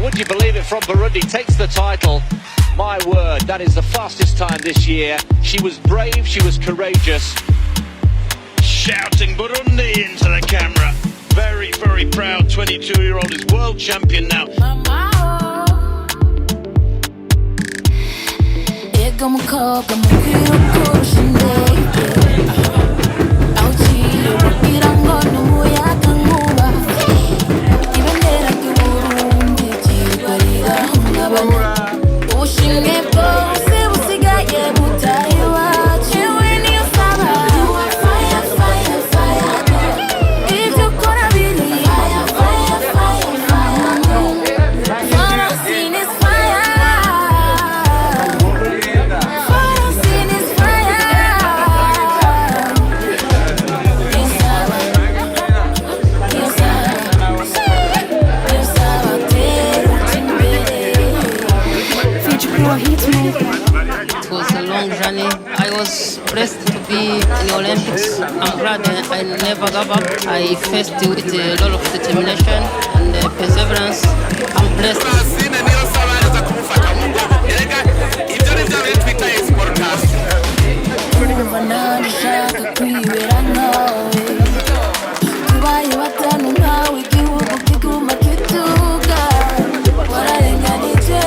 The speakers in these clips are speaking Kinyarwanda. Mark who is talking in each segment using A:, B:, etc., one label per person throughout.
A: would you believe it, from Burundi, takes the title. My word, that is the fastest time this year. She was brave, she was courageous.
B: Shouting Burundi into the camera. Very, very proud 22-year-old is world champion now.
C: It was a long journey. I was blessed to be in the Olympics. I'm glad I never gave up. I faced with a lot of determination and perseverance. I'm blessed.
D: Francine and Niyonsaba aza kumufata mu bwoko. Erega ibyo ni byo bintu twita sportcast.
E: Kumva nashaka kwibera nkawe. Tubaye batanu nkawe, igihugu kiguma kituga. Wararenganije.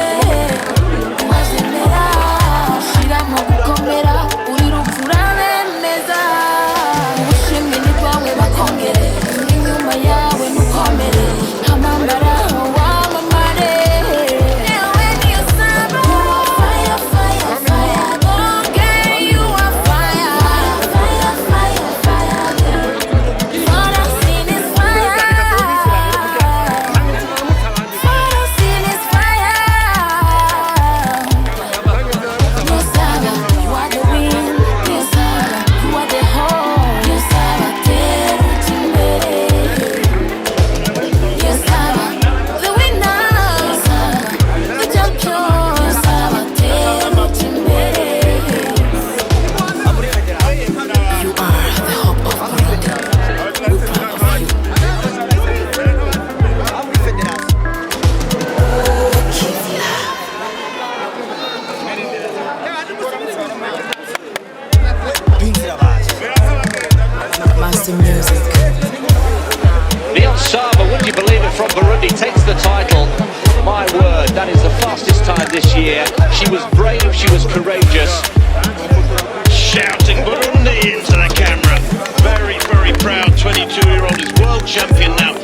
A: Niyonsaba, would you believe it, from Burundi, takes the title. My word, that is the fastest time this year. She was brave, she was courageous.
B: Shouting Burundi into the camera. Very, very proud 22-year-old is world champion now.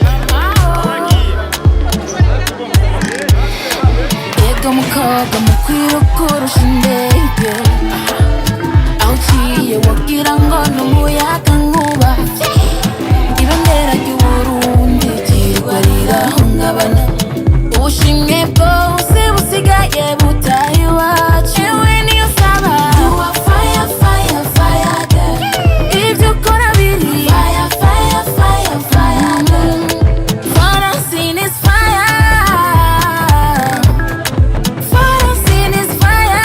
E: Ushimwe bwose busigaye butaha iwacu. Ewe Niyonsaba, you are fire, fire, fire girl. Ibyo ukora biri fire, fire, fire, fire girl. Francine is fire. Francine is fire.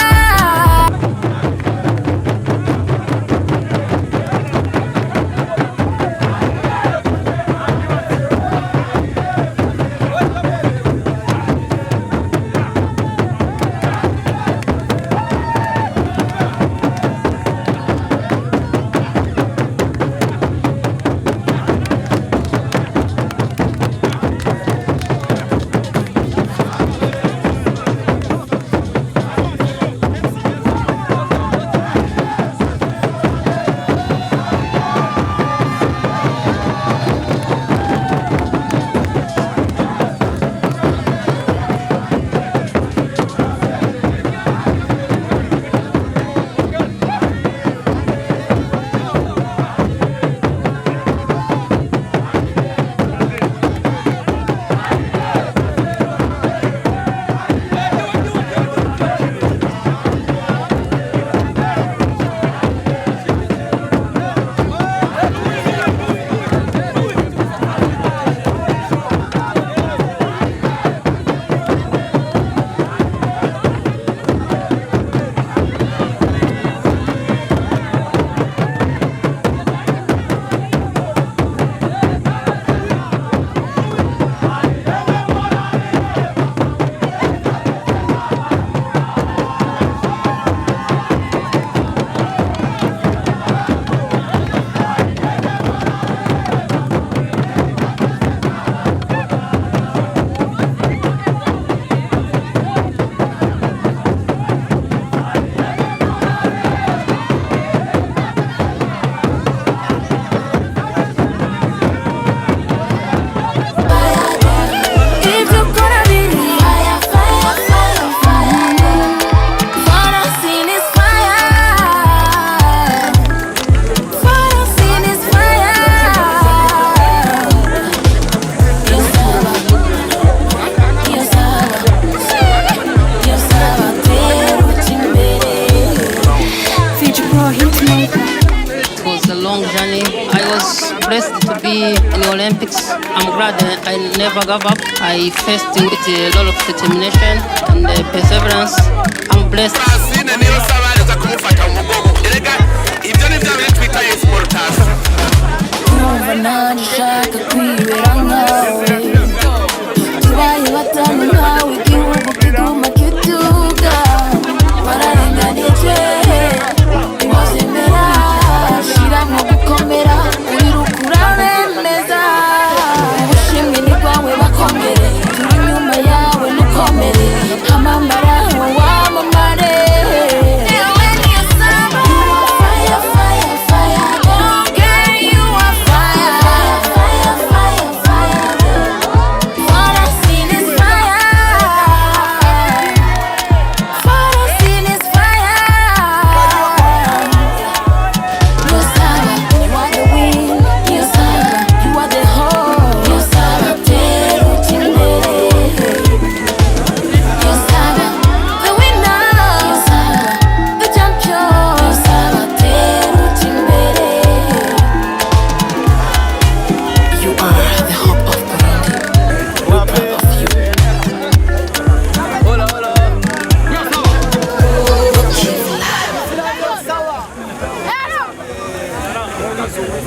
C: blessed to be in the Olympics. I'm glad I never gave up. I faced with a lot of determination and perseverance. I'm blessed.
D: Francine Niyonsaba aza kumufata mu mugongo. Erega ibyo ni bya bintu twita exportation.
E: Numva nanjye ushaka kwibera nkawe tubaye batanu nkawe igihugu kiguma kituga wararenganije ntiwazemera shiramo gukomera wiruka urabemeza ubushimwe ni bwawe bakomere turi inyuma yawe nukomere amamara wamamare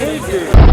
E: Hey!